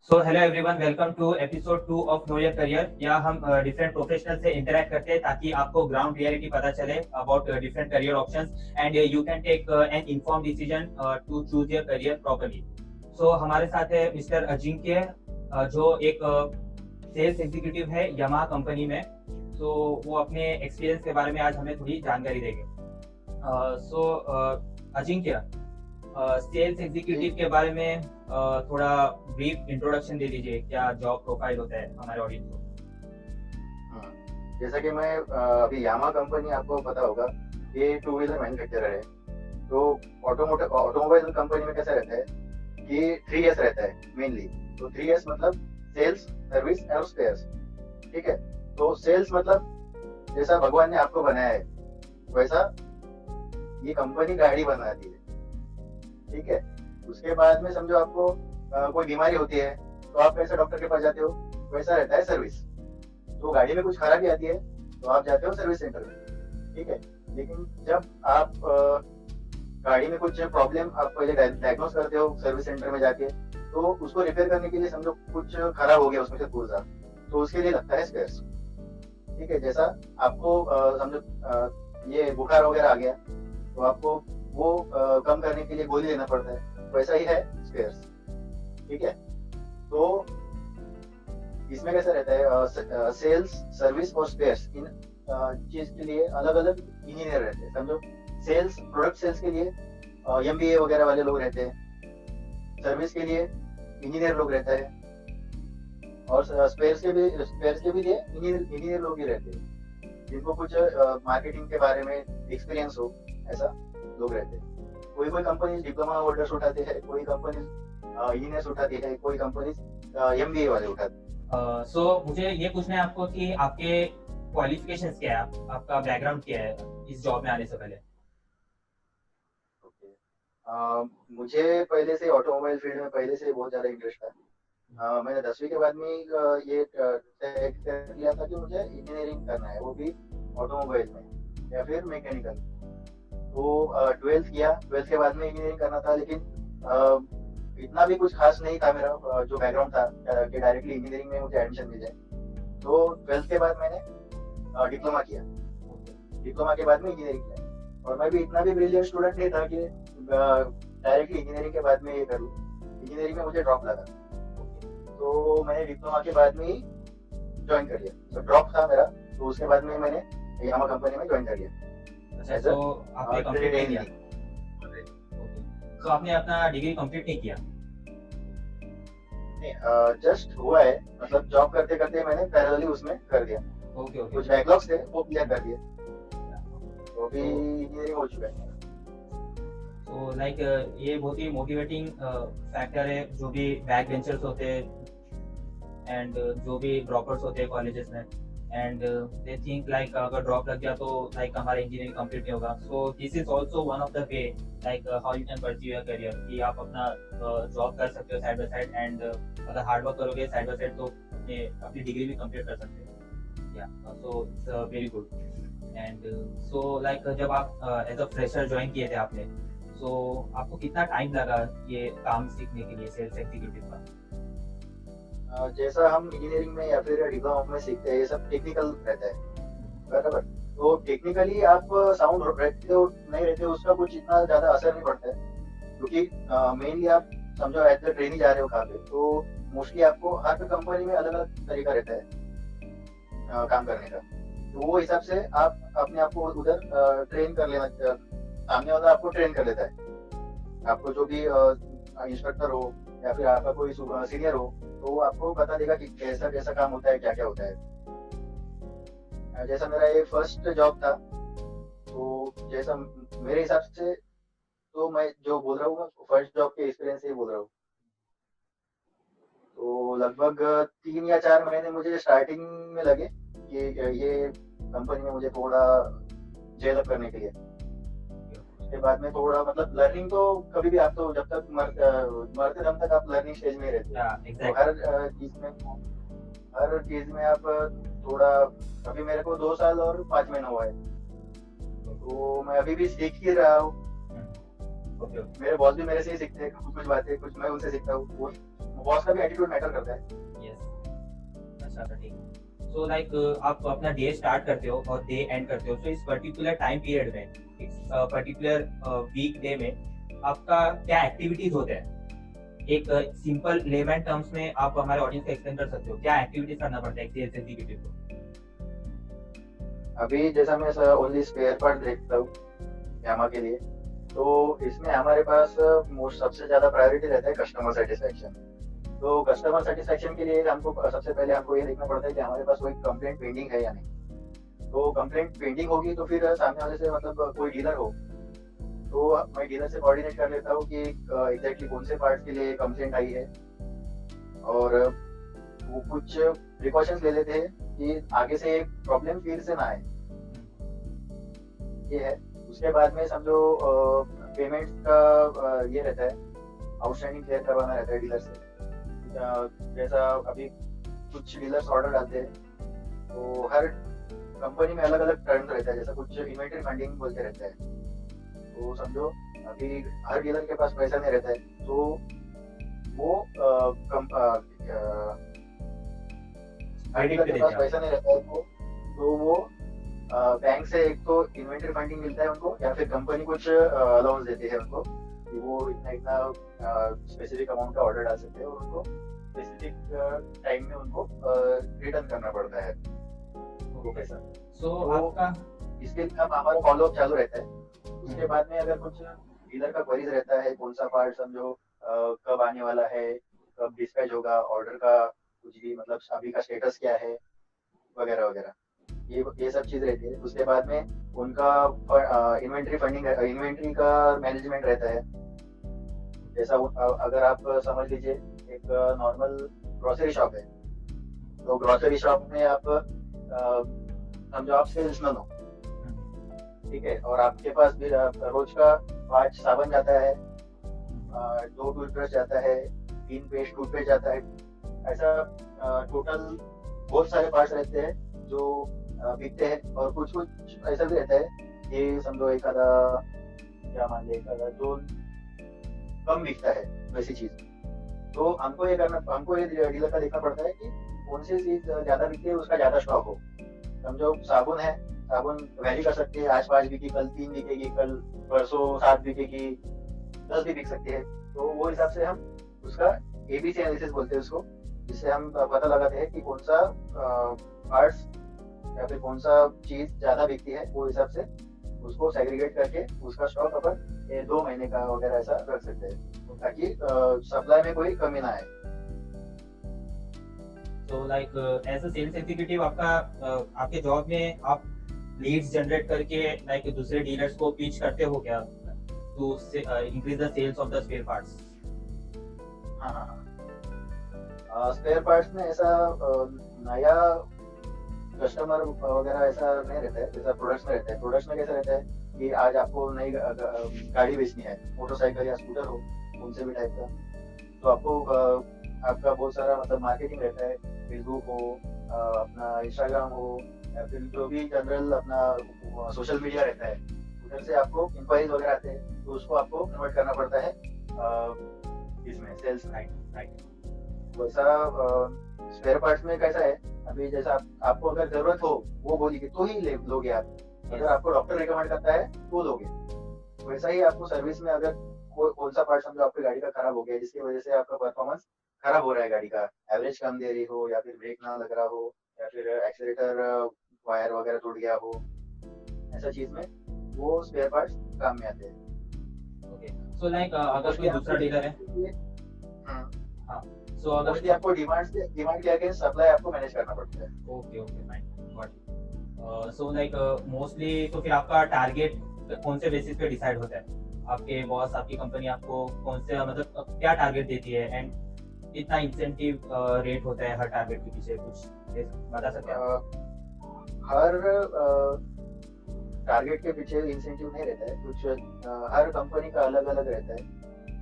So hello everyone, welcome to episode 2 of know your career. या हम different professional से interact करते हैं ताकि आपको ग्राउंड रियलिटी पता चले about different career options and you can take an inform decision to choose your career properly. So हमारे साथ है मिस्टर अजिंक्य, जो एक सेल्स एग्जीक्यूटिव है यामाहा कंपनी में। सो वो अपने एक्सपीरियंस के बारे में आज हमें थोड़ी जानकारी देंगे। सो अजिंक्य, सेल्स जी। एग्जीक्यूटिव के बारे में थोड़ा ब्रीफ इंट्रोडक्शन दे दीजिए। क्या जॉब प्रोफाइल होता है हमारे ऑडियंस को? जैसा कि मैं अभी यामा कंपनी आपको पता होगा, ये टू व्हीलर मैन्युफैक्चरर है। तो ऑटोमोबाइल कंपनी में कैसा रहता है कि 3S रहता है मेनली। तो 3S मतलब सेल्स, सर्विस और स्पेयर्स। ठीक है। तो सेल्स मतलब जैसा भगवान ने आपको बनाया है वैसा ये कंपनी गाड़ी बनाती है। ठीक है। उसके बाद में समझो आपको कोई बीमारी होती है तो आप कैसे डॉक्टर के पास जाते हो, वैसा रहता है सर्विस। तो गाड़ी में कुछ खराबी आती है तो आप जाते हो सर्विस सेंटर में। ठीक है। लेकिन जब आप गाड़ी में कुछ प्रॉब्लम आप पहले डायग्नोस करते हो सर्विस सेंटर में जाके, तो उसको रिपेयर करने के लिए समझो कुछ खराब हो गया उसमें से पुर्जा, तो उसके लिए लगता है स्पेयर्स। ठीक है। जैसा आपको समझो ये बुखार वगैरह आ गया तो आपको वो कम करने के लिए गोली लेना पड़ता है, वैसा ही है स्पेयर्स। ठीक है। तो इसमें कैसा रहता है, सेल्स, सर्विस और स्पेयर्स इन चीज के लिए अलग अलग इंजीनियर रहते हैं। समझो सेल्स, प्रोडक्ट सेल्स के लिए MBA वगैरह वाले लोग रहते हैं। सर्विस के लिए इंजीनियर लोग रहता है। और स्पेयर्स के भी लिए इंजीनियर लोग ही रहते हैं जिनको कुछ मार्केटिंग के बारे में एक्सपीरियंस हो, ऐसा लोग रहते हैं। कोई कोई कंपनी डिप्लोमा होल्डर्स उठाते हैं, कोई कंपनी इंजीनियर्स उठाती है, कोई कंपनी MBA वाले उठाते हैं। सो मुझे ये पूछना है आपको कि आपके क्वालिफिकेशंस क्या है, आपका बैकग्राउंड क्या है इस जॉब में आने से पहले? ओके। मुझे पहले से ऑटोमोबाइल फील्ड में पहले से बहुत ज़्यादा इंटरेस्ट था। मैंने 10वीं के बाद में ये तय कर लिया था कि मुझे इंजीनियरिंग करना है, वो भी ऑटोमोबाइल में या फिर मैकेनिकल। तो 12th किया, 12th के बाद में इंजीनियरिंग करना था, लेकिन इतना भी कुछ खास नहीं था मेरा जो बैकग्राउंड था कि डायरेक्टली इंजीनियरिंग में मुझे एडमिशन मिल जाए। तो 12th के बाद मैंने डिप्लोमा किया। डिप्लोमा के बाद में इंजीनियरिंग किया, और मैं भी इतना भी ब्रिलियंट स्टूडेंट नहीं था कि डायरेक्टली इंजीनियरिंग के बाद में ये करूँ। इंजीनियरिंग में मुझे ड्रॉप लगा, तो मैंने डिप्लोमा के बाद में ही ज्वाइन कर लिया। तो ड्रॉप था मेरा, तो उसके बाद में मैंने यामा कंपनी में ज्वाइन कर लिया अच्छा, एज तो आपने कंप्लीट नहीं किया? ओके। तो आपने अपना डिग्री कंप्लीट नहीं किया? नहीं, जस्ट हुआ है, मतलब जॉब करते करते मैंने पैरेलली उसमें कर दिया। Okay okay. कुछ बैकलॉग्स थे वो क्लियर कर दिए, तो अभी तो इंजीनियरिंग हो चुका है। तो लाइक ये बहुत ही मोटिवेटिंग फैक्टर है, जो भी बैक बेंचर्स होते हैं एंड जो भी ड्रॉपर्स होते हैं कॉलेजेस में, एंड दे थिंक लाइक अगर ड्रॉप लग गया तो लाइक हमारा इंजीनियरिंग कंप्लीट नहीं होगा। So this is also one of the way like how you can pursue your career, कि आप अपना जॉब कर सकते हो साइड बाय साइड, एंड अगर हार्ड वर्क करोगे साइड बाय साइड तो अपनी डिग्री भी कंप्लीट कर सकते हो। या so it's very good. And so like जब आप एज अ फ्रेशर ज्वाइन किए थे आपने, सो आपको कितना टाइम लगा ये काम सीखने के लिए सेल्स एग्जीक्यूटिव का? जैसा हम इंजीनियरिंग में या फिर डिप्लोमा में सीखते हैं, ये सब टेक्निकल रहता है, बराबर। तो टेक्निकली आप साउंड रहते हो नहीं रहते हो उसका कुछ इतना ज्यादा असर नहीं पड़ता है, क्योंकि मेनली आप समझो एज अ ट्रेनिंग जा रहे हो कहाँ पे, तो मोस्टली आपको हर कंपनी में अलग अलग तरीका रहता है काम करने का। तो वो हिसाब से आप अपने आप को उधर ट्रेन कर लेना, सामने वाला आपको ट्रेन कर लेता है। आपको जो भी इंस्ट्रक्टर हो या फिर आपका कोई सीनियर हो, तो वो आपको बता देगा कि कैसा कैसा काम होता है, क्या क्या होता है। जैसा मेरा ये फर्स्ट जॉब था, तो जैसा मेरे हिसाब से, तो मैं जो बोल रहा हूँ फर्स्ट जॉब के एक्सपीरियंस से ही बोल रहा हूँ। तो लगभग 3 या 4 महीने मुझे स्टार्टिंग में लगे कि ये कंपनी में मुझे थोड़ा जेल अप करने के लिए। उसके बाद में थोड़ा मतलब लर्निंग तो कभी भी, आप तो जब तक मरते दम तक आप लर्निंग स्टेज में ही रहते या हो। तो एग्जैक्टली। हर चीज में आप थोड़ा, अभी मेरे को 2 साल और 5 महीना हुआ है, तो मैं अभी भी सीख ही रहा हूँ। ओके ओके मेरे बॉस भी मेरे से ही सीखते हैं, कुछ कुछ बातें कुछ मैं उनसे सीखता हूँ। वो बॉस का भी एटीट्यूड मैटर करता है। यस। अच्छा तो ठीक है। सो लाइक आप अपना डे स्टार्ट करते हो और डे एंड करते हो, सो इस पर्टिकुलर टाइम पीरियड में, इस पर्टिकुलर वीक डे में आपका क्या एक्टिविटीज होते हैं? एक सिंपल लेमन टर्म्स में आप हमारे ऑडियंस को एक्सप्लेन कर सकते हो क्या एक्टिविटीज करना पड़ता है एक सेल्स एग्जीक्यूटिव को? अभी जैसा मैं ओनली स्पेयर पार्ट देखता हूँ यामा के लिए, तो इसमें हमारे पास मोस्ट सबसे ज्यादा प्रायोरिटी रहता है कस्टमर सेटिस्फेक्शन। तो कस्टमर सेटिस्फेक्शन के लिए हमको सबसे पहले हमको ये देखना पड़ता है कि हमारे पास कोई कंप्लेंट पेंडिंग है या नहीं। तो कंप्लेंट पेंडिंग होगी तो फिर सामने वाले से मतलब कोई डीलर हो तो मैं डीलर से कोऑर्डिनेट कर लेता हूँ कि एग्जैक्टली कौन से पार्ट्स के लिए कंप्लेंट आई है, और वो कुछ प्रिकॉशंस ले लेते हैं कि आगे से प्रॉब्लम फिर से ना आए। ये है। उसके बाद में समझो पेमेंट्स का ये रहता है, आउटस्टैंडिंग क्लियर करवाना रहता है डीलर से। जैसा अभी कुछ डीलर्स ऑर्डर डालते हैं तो हर कंपनी में अलग अलग टर्म्स रहता है, जैसा कुछ इन्वेंटरी फंडिंग बोलते रहता है। तो समझो अभी हर डीलर के पास पैसा नहीं रहता है, तो वो हर डीलर के पास पैसा नहीं रहता है तो वो बैंक से एक तो इन्वेंटरी फंडिंग मिलता है उनको, या फिर कंपनी कुछ अलाउंस देती है उनको कि वो इतना इतना स्पेसिफिक अमाउंट का ऑर्डर डाल सकते हैं, और उनको स्पेसिफिक टाइम में उनको रिटर्न करना पड़ता है वो पैसा। सो तो आपका इसके लिए हमारा फॉलोअप चालू रहता है। उसके बाद में अगर कुछ डीलर का क्वेरीज रहता है, कौन सा पार्ट समझो कब आने वाला है, कब डिस्पैच होगा ऑर्डर का, कुछ भी मतलब अभी का स्टेटस क्या है, वगैरह वगैरह, ये सब चीज रहती है। उसके बाद में उनका इन्वेंटरी फंडिंग, इन्वेंटरी का मैनेजमेंट रहता है। जैसा अगर आप समझ लीजिए एक नॉर्मल ग्रोसरी शॉप है, तो ग्रोसरी शॉप में आप समझो आप सेल्समैन हो, ठीक है, और आपके पास भी रोज का 5 साबुन जाता है, 2 टूथब्रश जाता है, 3 पेस्ट टूथपेस्ट जाता है, ऐसा टोटल बहुत सारे पार्ट्स रहते हैं जो बिकते हैं। और कुछ कुछ ऐसा भी रहता है कि समझो एक आधा, क्या मान ले, एक आधा जो कम बिकता है वैसी चीज। तो हमको ये डीलर का देखना पड़ता है कि कौन सी चीज ज्यादा बिकती है, उसका ज्यादा स्टॉक हो। समझो साबुन है, साबुन वैरी कर सकती है, आज 5 बिकी, कल 3 बिकेगी, कल परसों 7 बिकेगी, 10 भी बिक सकती है। तो वो हिसाब से हम उसका एबीसी एनालिसिस बोलते हैं उसको, जिससे हम पता लगाते हैं कि कौन सा पार्ट्स या फिर कौन सा चीज ज्यादा बिकती है, वो हिसाब से उसको सेग्रीगेट करके उसका स्टॉक अपन 2 महीने का वगैरह ऐसा रख सकते हैं, ताकि सप्लाई में कोई कमी ना आए। तो like as a sales executive आपके जॉब में आप लीड्स जनरेट करके लाइक दूसरे डीलर्स को पिच करते हो क्या to increase the sales of the spare parts? हाँ हाँ हाँ, स्पेयर पार्ट्स में ऐसा नया कस्टमर वगैरह ऐसा नहीं रहता है जैसा प्रोडक्ट्स में रहता है। प्रोडक्ट्स में कैसा रहता है कि आज आपको नई गाड़ी बेचनी है, मोटरसाइकिल या स्कूटर हो, कौन से भी टाइप का, तो आपको आपका बहुत सारा मतलब मार्केटिंग रहता है, फेसबुक हो, अपना इंस्टाग्राम हो, या फिर जो भी जनरल अपना सोशल मीडिया रहता है, उधर से आपको इंक्वायरीज वगैरह आते हैं, तो उसको आपको कन्वर्ट करना पड़ता है इसमें सेल्स में। वैसा स्पेयर पार्ट्स में कैसा है, अभी जैसा आपको अगर जरूरत हो वो बोलिए तो ही लोगे आप, अगर आपको डॉक्टर रिकमेंड करता है तो लोगे। वैसा ही आपको सर्विस में अगर कौन सा पार्ट समझो आपकी गाड़ी का खराब हो गया, जिसकी वजह से आपका परफॉर्मेंस खराब हो रहा है, गाड़ी का एवरेज कम दे रही हो, या फिर ब्रेक ना लग रहा हो, या फिर एक्सीलेटर वायर वगैरह टूट गया हो, ऐसा चीज में वो स्पेयर पार्ट्स काम में आते हैं। ओके सो लाइक अगर कोई दूसरा डीलर है, हाँ, सो अगर मोस्टली आपको डिमांड के अगेंस्ट सप्लाई आपको मैनेज करना पड़ता है। Okay okay fine got. So like mostly तो फिर आपका टारगेट कौन से बेसिस पे डिसाइड होता है? आपके बॉस, आपकी कंपनी आपको कौन से मतलब क्या टारगेट देती है, एंड कितना इंसेंटिव रेट होता है हर टारगेट के पीछे, कुछ बता सकते हैं? हर टारगेट के पीछे इंसेंटिव नहीं रहता है, कुछ हर कंपनी का अलग अलग रहता है।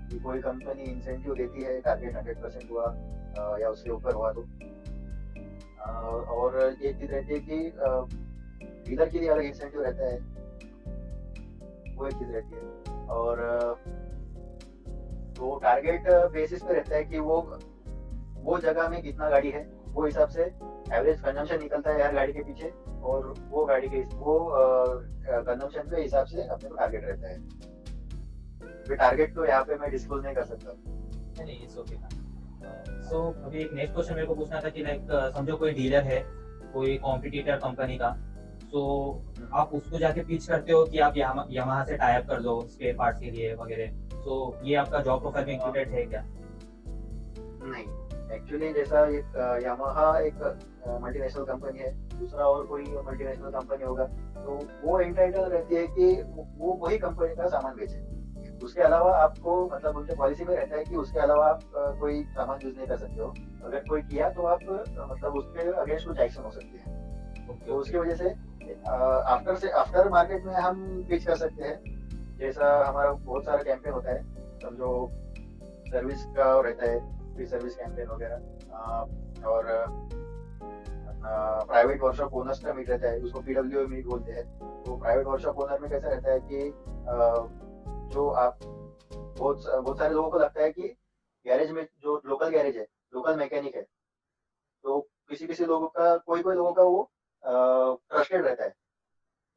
कि कोई कंपनी इंसेंटिव देती है टारगेट 100% हुआ या उससे ऊपर हुआ तो, और एक चीज रहती है कि डीलर के लिए अलग इंसेंटिव रहता है, वो एक चीज रहती है। और तो टारगेट बेसिस पे रहता है कि वो जगह में कितना गाड़ी है, वो हिसाब से एवरेज कंजम्पशन निकलता है हर गाड़ी के पीछे, और वो गाड़ी के वो कंजम्पशन के हिसाब से अपने को टारगेट रहता है। फिर टारगेट तो यहाँ पे मैं डिस्क्लोज नहीं कर सकता। नहीं, इट्स ओके। सो अभी एक नेक्स्ट क्वेश्चन मेरे को पूछना था कि लाइक समझो कोई डीलर है, कोई कॉम्पिटिटर कंपनी का, तो आप उसको जाके पिच करते हो कि आप यामाहा से टाई अप कर लो स्पेयर पार्ट्स के लिए वगैरह, तो ये आपका जॉब प्रोफाइल में इंक्लूडेड है क्या? नहीं, एक्चुअली जैसा एक यामाहा एक मल्टीनेशनल कंपनी है, दूसरा और कोई मल्टीनेशनल कंपनी होगा, तो वो एंटाइटल रहती है कि वो वही कंपनी का सामान बेचे। उसके अलावा आपको मतलब उनके पॉलिसी में रहता है कि उसके अलावा आप कोई सामान यूज नहीं कर सकते हो। अगर कोई किया तो आप मतलब उसके अगेंस्ट कुछ एक्शन हो सकती है। तो उसकी वजह से आफ्टर मार्केट में हम पिच कर सकते हैं। जैसा हमारा बहुत सारा कैंपेन होता है, समझो सर्विस का रहता है, फ्री सर्विस कैंपेन वगैरह, और प्राइवेट वर्कशॉप ओनर्स का मीट रहता है, उसको पीडब्ल्यू मीट बोलते हैं। तो प्राइवेट वर्कशॉप ओनर में कैसा रहता है कि जो आप बहुत सारे लोगों को लगता है कि गैरेज में जो लोकल गैरेज है, लोकल मैकेनिक है, तो किसी किसी लोगों का कोई लोगों का वो ट्रस्टेड रहता है,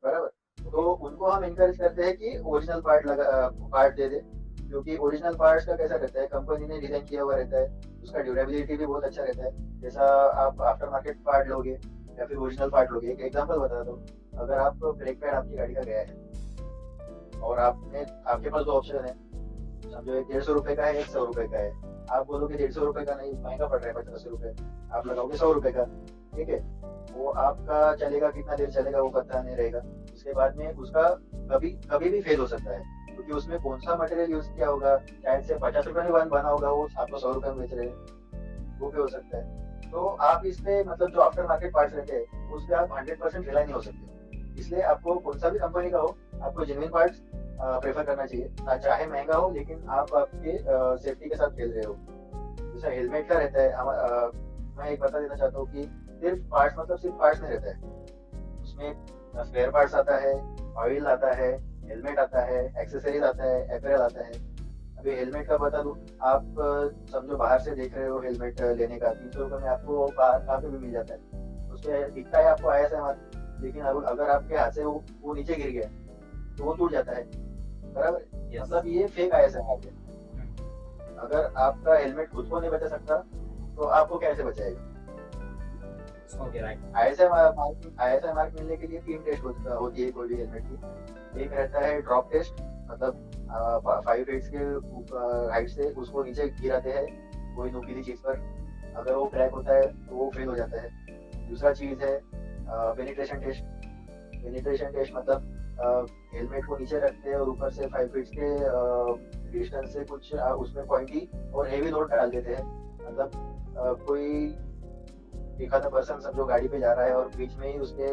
बराबर। तो उनको हम इनकरेज करते हैं कि ओरिजिनल पार्ट दे दे, क्योंकि ओरिजिनल पार्ट्स का कैसा रहता है, कंपनी ने डिजाइन किया हुआ रहता है, उसका ड्यूरेबिलिटी भी बहुत अच्छा रहता है। जैसा आप आफ्टर मार्केट पार्ट लोगे या फिर ओरिजिनल पार्ट लोगे, एक एग्जांपल बता दो, अगर आप ब्रेक पैड आपकी गाड़ी का गया है और आपके पास दो ऑप्शन है, समझो एक 150 रुपए का है, एक 100 रुपए का है। आप बोलोगे 150 रुपए का नहीं, महंगा पड़ रहा है 50 रुपए, आप लगाओगे 100 रुपए का, ठीक है। वो आपका चलेगा, कितना देर चलेगा वो पता नहीं रहेगा। उसके बाद में उसका कभी भी फेल हो सकता है, क्योंकि उसमें कौन सा मटेरियल यूज किया होगा, शायद से 50 रुपए में बना होगा, वो आपको 100 रुपए में बेच रहे हैं, वो भी हो सकता है। तो आप इस पे मतलब जो आफ्टर मार्केट पार्ट्स रहते हैं उस पे आप 100% रिलाई नहीं हो सकते। इसलिए आपको कौन सा भी कंपनी का हो, आपको जेन्युइन पार्ट्स प्रेफर करना चाहिए, चाहे महंगा हो, लेकिन आप आपके सेफ्टी के साथ खेल रहे हो। जैसा हेलमेट का रहता है, मैं एक बता देना चाहता हूँ कि सिर्फ पार्ट्स नहीं रहता है, उसमें स्पेयर पार्ट्स आता है, ऑयल आता है, हेलमेट आता है, एक्सेसरीज आता है, अपैरल आता है। अभी हेलमेट का बता दूं, आप समझो बाहर से देख रहे हो हेलमेट लेने का 300 रुपये में आपको कहाँ पे भी मिल जाता है, उसमें दिखता है आपको ISMR, लेकिन अगर आपके हाथ से वो नीचे गिर गया तो वो टूट जाता है, बराबर। मतलब ये फेक ISMR है। अगर आपका हेलमेट खुद को नहीं बचा सकता तो आपको कैसे बचाएगा? ISMR मिलने के लिए 3 टेस्ट होती है कोई भी हेलमेट की। एक रहता है ड्रॉप टेस्ट, मतलब 5 फीट के हाइट से उसको नीचे गिराते हैं कोई नुकीली चीज पर, अगर वो क्रैक होता है तो वो फेल हो जाता है। दूसरा चीज है पेनिट्रेशन टेस्ट। पेनिट्रेशन टेस्ट मतलब हेलमेट को नीचे रखते हैं और ऊपर से 5 फीट के डिस्टेंस से कुछ उसमें पॉइंटी और हेवी लोड डाल देते हैं। मतलब कोई एक आधा पर्सन समझो गाड़ी पे जा रहा है और बीच में ही उसके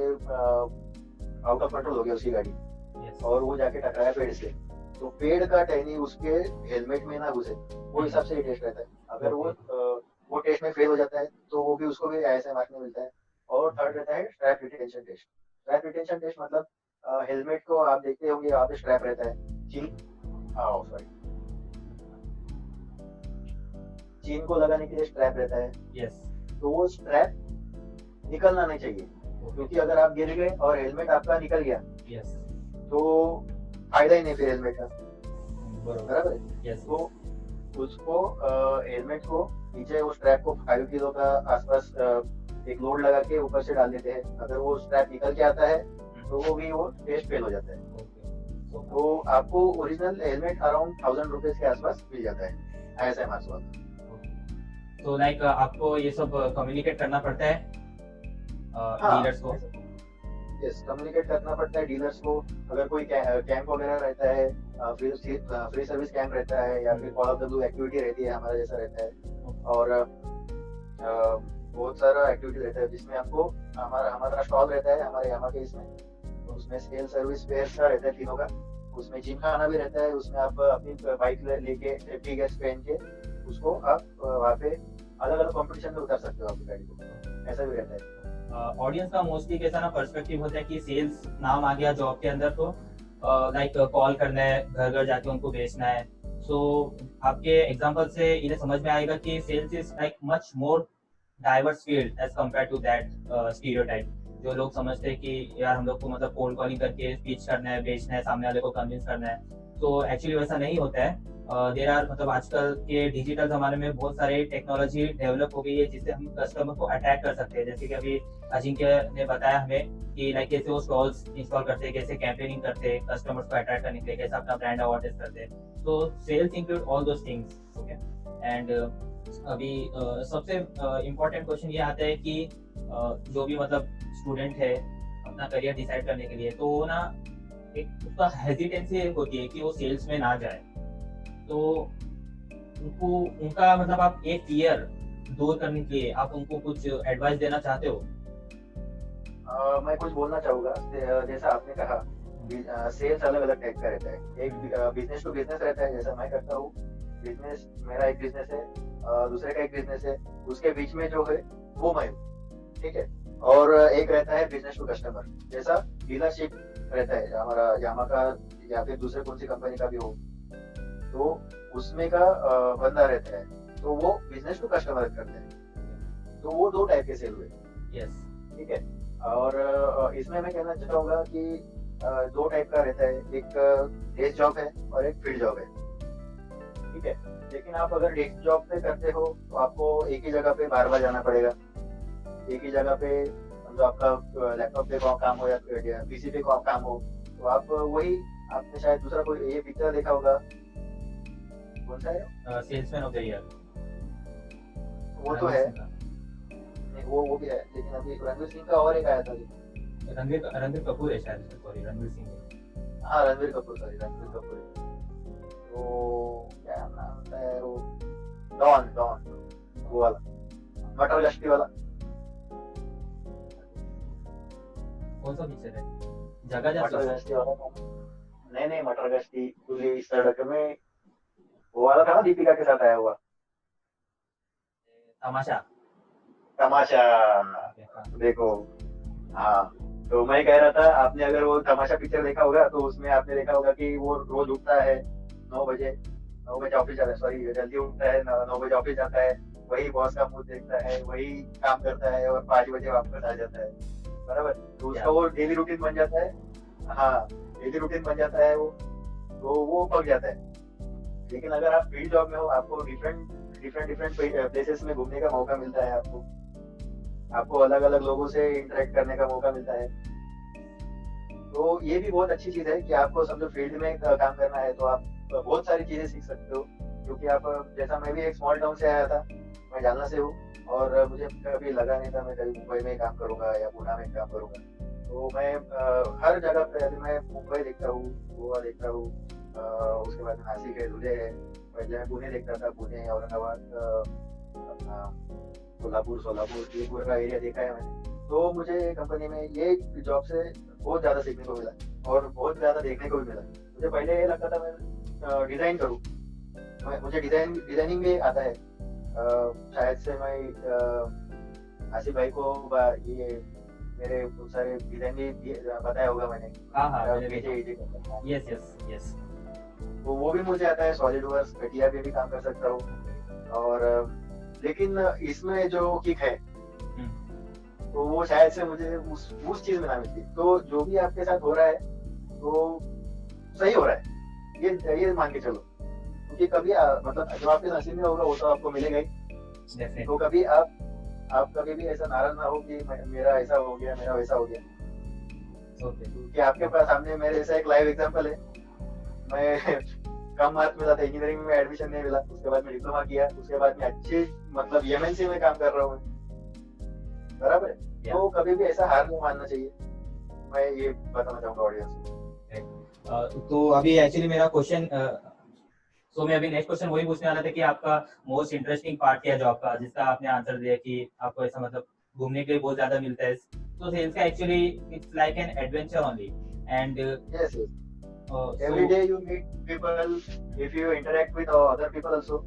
आउट ऑफ कंट्रोल हो गया उसकी गाड़ी, और वो जाके टकराया पेड़ से, तो पेड़ का टहनी उसके हेलमेट में ना घुसे, वो हिसाब से ये टेस्ट रहता है। अगर वो टेस्ट में फेल हो जाता है तो वो भी उसको भी ISMR में मिलता है। और थर्ड रहता है strap retention test. Strap retention test मतलब हेलमेट को आप देखते होंगे, यहाँ पे स्ट्रैप रहता है, चीन को लगाने के लिए स्ट्रैप रहता है। तो वो स्ट्रैप निकलना नहीं चाहिए, क्योंकि अगर आप गिर गए और हेलमेट आपका निकल गया तो फायदा ही नहीं फिर हेलमेट का, बराबर है। तो उसको हेलमेट को नीचे वो स्ट्रैप को 5 किलो का आसपास एक लोड लगा के ऊपर से डाल देते हैं। अगर वो स्ट्रैप निकल के आता है तो वो टेस्ट फेल हो जाता है। तो आपको ओरिजिनल हेलमेट अराउंड 1000 रुपीज के आसपास मिल जाता है ISMR वाला। तो लाइक आपको ये सब कम्युनिकेट करना पड़ता है डीलर्स को? यस, कम्युनिकेट करना पड़ता है डीलर्स को। अगर कोई कैंप वगैरह रहता है, फ्री सर्विस कैंप रहता है, या फिर call of the blue activity रहती है हमारा जैसा रहता है, और बहुत सारा एक्टिविटी रहता है जिसमें आपको हमारा स्टॉल रहता है हमारे यहाँ के इसमें, तो उसमें सेल सर्विस फेयर का रहता है तीनों का। उसमें जिम खाना भी रहता है, उसमें आप अपनी बाइक लेके सेफ्टी गेट्स पहन के उसको आप वहाँ पे अलग अलग कंपटीशन में उतार सकते हो आपकी गाड़ी को, ऐसा भी रहता है। ऑडियंस का मोस्टली कैसा ना पर्सपेक्टिव होता है कि सेल्स नाम आ गया जॉब के अंदर तो लाइक कॉल करना है, घर घर जाके उनको बेचना है, सो आपके एग्जांपल से इन्हें समझ में आएगा कि sales is like much more diverse field as compare to that stereotype. जो लोग समझते हैं कि यार हम लोग को मतलब कोल्ड कॉलिंग करके स्पीच करना है, बेचना है, सामने वाले को कन्विंस करना है, तो एक्चुअली वैसा नहीं होता है। देर आर मतलब आजकल के डिजिटल जमाने में बहुत सारे टेक्नोलॉजी डेवलप हो गई है जिससे हम कस्टमर को अटैक कर सकते हैं। जैसे कि अभी अजिंक्य ने बताया हमें कि लाइक कैसे वो स्टॉल्स इंस्टॉल करते हैं, कैसे कैंपेनिंग करते हैं कस्टमर्स को अट्रैक्ट करने के लिए, कैसे अपना ब्रांड अवेयरनेस करते हैं। तो sales include all those things. Okay. And अभी सबसे इम्पोर्टेंट क्वेश्चन ये आता है कि जो भी मतलब स्टूडेंट है अपना करियर डिसाइड करने के लिए, तो वो ना एक उसका हेजिटेंसी होती है कि वो सेल्स में ना जाए। तो उनको उनका मतलब आप एक फियर दूर करने के लिए आप उनको कुछ एडवाइस देना चाहते हो? मैं कुछ बोलना चाहूँगा। जैसा आपने कहा सेल्स अलग अलग टाइप का रहता है। एक बिजनेस टू बिजनेस रहता है, जैसा मैं करता हूँ। बिजनेस, मेरा एक बिजनेस है, दूसरे का एक बिजनेस है, उसके बीच में जो है वो मैं हूँ, ठीक है। और एक रहता है बिजनेस टू कस्टमर, जैसा डीलरशिप रहता है हमारा यामा का या फिर दूसरे कौन सी कंपनी का भी हो, तो उसमें का बंदा रहता है, तो वो बिजनेस टू कस्टमर करते हैं। तो वो दो टाइप के सेल हुए, यस। ठीक है। और इसमें मैं कहना चाहूंगा कि दो टाइप का रहता है, एक डेस्क जॉब है और एक फील्ड जॉब है, ठीक है। लेकिन आप अगर डेस्क जॉब पे करते हो तो आपको एक ही जगह पे बार बार जाना पड़ेगा। एक ही जगह पे जो आपका लैपटॉप पे काम हो या पीसी पे काम हो, तो आप वही, आपने शायद दूसरा कोई ये पिक्चर देखा होगा, कौन सा है, सेल्समैन ऑफ द ईयर। वो तो है, नहीं, वो भी है, लेकिन अभी रणवीर सिंह का और एक आया था। रणबीर कपूर है शायद, सॉरी रणवीर सिंह है। हाँ, रणवीर कपूर, सॉरी रणवीर कपूर। वो क्या नाम होता है वो, डॉन डॉन, वो वाला मटर गश्ती वाला। कौन सा पिक्चर है? जगह मटर जासूस? गश्ती वाला, नहीं नहीं, मटर गश्ती पुलिस सड़क में, वो वाला था ना, दीपिका के साथ आया हुआ। तमाशा? तमाशा, ओके, हाँ। देखो। हाँ, तो मैं कह रहा था, आपने अगर वो तमाशा पिक्चर देखा होगा तो उसमें आपने देखा होगा कि वो रोज उठता है 9 बजे, 9 बजे ऑफिस जाता है, सॉरी जल्दी उठता है, 9 बजे ऑफिस जाता है, वही बॉस का मुंह देखता है, वही काम करता है और 5 बजे वापस आ जाता है, बराबर। तो उसका वो डेली रूटीन बन जाता है। हाँ, डेली रूटीन बन जाता है वो, तो वो पक जाता है। लेकिन अगर आप फील्ड जॉब में हो, आपको डिफरेंट डिफरेंट डिफरेंट प्लेसेस में घूमने का मौका मिलता है, आपको अलग अलग लोगों से इंटरेक्ट करने का मौका मिलता है। तो ये भी बहुत अच्छी चीज है कि आपको समझो फील्ड में काम करना है तो आप बहुत सारी चीजें सीख सकते हो। क्योंकि आप, जैसा मैं भी एक स्मॉल टाउन से आया था, मैं जालना से हूँ, और मुझे कभी लगा नहीं था मैं कभी मुंबई में काम करूंगा या पुणे में काम करूंगा। तो मैं हर जगह पे, अभी मैं मुंबई देखता हूँ, गोवा देखता हूँ, उसके बाद नासिक है, धुले है, पहले मैं पुणे देखता था, पुणे, औरंगाबाद, अपना कोल्हापुर, सोलापुर, ये पूरा एरिया देखा है मैंने। तो मुझे कंपनी में ये जॉब से बहुत ज्यादा सीखने को मिला और बहुत ज्यादा देखने को भी मिला। मुझे पहले ये लगता था मैं डिजाइन करूँ, मुझे डिजाइनिंग भी आता है। शायद से मैं आसिफ भाई को ये मेरे बहुत सारे डिजाइन भी बताया होगा मैंने। हाँ हाँ, यस यस यस। वो भी मुझे आता है, सॉलिड वर्क्स, घटिया पे भी काम कर सकता हूँ। और लेकिन इसमें जो किक है तो वो शायद से मुझे उस चीज में ना मिलती। तो जो भी आपके साथ हो रहा है तो सही हो रहा है, ये मान के चलो। क्योंकि कभी मतलब जो आपके नसीब में होगा वो तो आपको मिलेगा ही। तो कभी आप कभी भी ऐसा नाराज ना हो कि मेरा ऐसा हो गया, मेरा वैसा हो गया। क्योंकि आपके पास सामने मेरे ऐसा एक लाइव एग्जांपल है। मैं कम मार्क्स मिला था, इंजीनियरिंग में एडमिशन नहीं मिला, उसके बाद मैं डिप्लोमा किया, उसके बाद में अच्छी मतलब एमएनसी में काम कर रहा हूँ, बराबर। तो कभी भी ऐसा हार नहीं मानना चाहिए, मैं ये बताना चाहूंगा ऑडियंस को। तो अभी एक्चुअली मेरा क्वेश्चन, तो मैं अभी नेक्स्ट क्वेश्चन वही पूछने वाला था कि आपका मोस्ट इंटरेस्टिंग पार्ट क्या है जॉब का, जिसका आपने आंसर दिया कि आपको ऐसा मतलब घूमने के लिए बहुत ज्यादा मिलता है। तो सेल्स का actually it's like an adventure only and yes, yes. Every day you meet people, if you interact with other people also,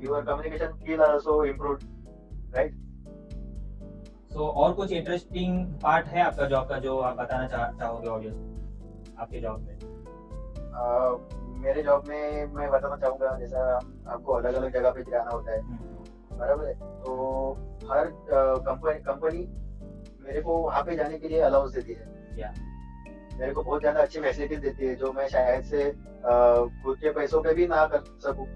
your communication skill are also improved, right? So और कुछ इंटरेस्टिंग पार्ट है आपका job का जो आप बताना चाहोगे audience आपके जॉब में? मेरे जॉब में मैं बताना चाहूंगा, जैसा आपको अलग अलग जगह पे जाना होता है, बराबर है, तो हर कंपनी मेरे को वहाँ पे जाने के लिए अलाउंस देती है, या मेरे को बहुत ज्यादा अच्छी फैसिलिटीज देती है जो मैं शायद से खुद के पैसों पे भी ना कर सकूं।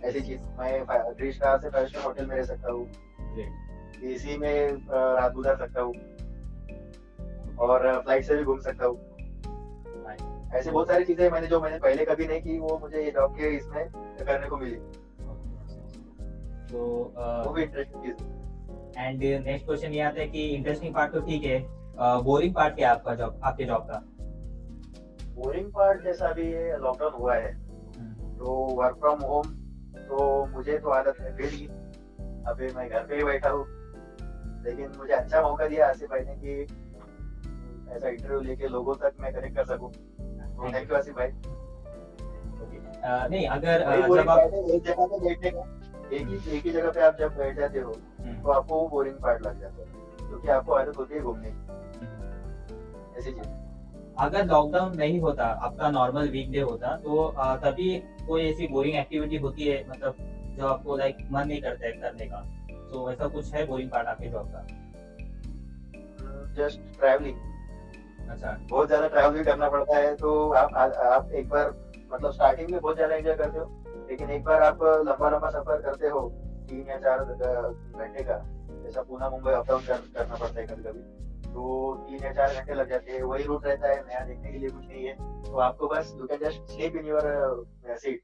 ऐसी चीज, मैं 3 स्टार से 5 स्टार होटल में रह सकता हूँ, ग्रेट। एसी में रात गुजार सकता हूँ, और फ्लाइट से भी घूम सकता हूँ। ऐसी बहुत सारी चीजें मैंने पहले कभी नहीं की, वो मुझे ये जॉब के इसमें करने को मिली, तो वो भी इंटरेस्टिंग चीज। एंड नेक्स्ट क्वेश्चन ये आता है कि इंटरेस्टिंग पार्ट तो ठीक है, बोरिंग पार्ट क्या है आपके जॉब का? बोरिंग पार्ट जैसा अभी ये लॉकडाउन हुआ है, तो वर्क फ्रॉम होम, तो मुझे तो आदत है फिर, अभी मैं घर पे ही बैठा हूँ, लेकिन मुझे अच्छा मौका दिया आसिफ भाई ने कि ऐसा इंटरव्यू लेके लोगों तक मैं कनेक्ट कर सकूं, तो थैंक यू आसिफ भाई। नहीं, अगर वही जब बोरिंग आप पार्ट है, एक जगह पे बैठने का, एक ही जगह पे आप जब बैठ जाते हो तो आपको वो बोरिंग पार्ट लग जाता है, क्योंकि आपको आदत होती है घूमने की, ऐसी चीज। अगर लॉकडाउन नहीं होता, आपका नॉर्मल वीकडे होता, तो तभी कोई ऐसी बोरिंग एक्टिविटी होती है, मतलब जो आपको लाइक मन नहीं करता है करने का, तो ऐसा कुछ है बोरिंग पार्ट आपके जॉब का? जस्ट ट्रैवलिंग, अच्छा। बहुत ज्यादा ट्रैवल भी करना पड़ता है, तो आप एक बार, मतलब स्टार्टिंग में बहुत ज्यादा एंजॉय करते हो, लेकिन एक बार आप लंबा लंबा सफर करते हो 3 या 4 घंटे का, जैसा पुणे मुंबई अप डाउन करना पड़ता है कभी कभी, तो 3 या 4 घंटे लग जाते हैं, वही रूट रहता है, नया देखने के लिए कुछ नहीं है, तो आपको बस you can just sleep in your seat.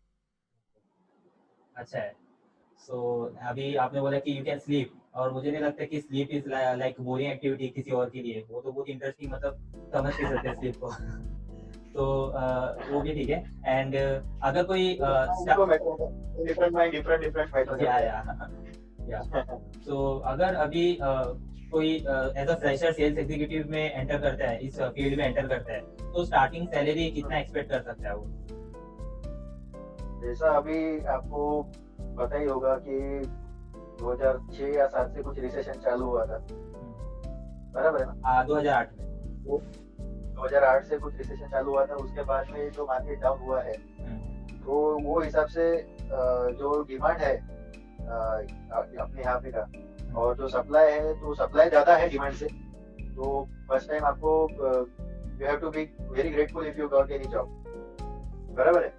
अच्छा है। सो अभी आपने बोला कि यू कैन स्लीप, और मुझे नहीं लगता कि sleep is like boring activity किसी और के लिए, वो तो बहुत इंटरेस्टिंग, मतलब समझ के सकते हैं स्लीप को। तो वो भी ठीक है। एंड अगर कोई different mind, different different fighter या या तो अगर अभी कोई as a fresher sales executive में एंटर करता है, इस फील्ड में एंटर करता है, तो स्टार्टिंग सैलरी कितना एक्सपेक्ट कर सकता है वो? जैसा अभी आपको पता ही होगा कि 2006 या 7 से कुछ रिसेशन चालू हुआ था, बराबर है ना? 2008 में। 2008 से कुछ रिसेशन चालू हुआ था, उसके बाद में जो मार्केट डाउन हुआ है, तो वो हिसाब से जो डिमांड है अपने यहाँ पे का, और जो सप्लाई है, तो सप्लाई ज्यादा है डिमांड से, तो फर्स्ट टाइम आपको you have to be very grateful if you got any job, बराबर है?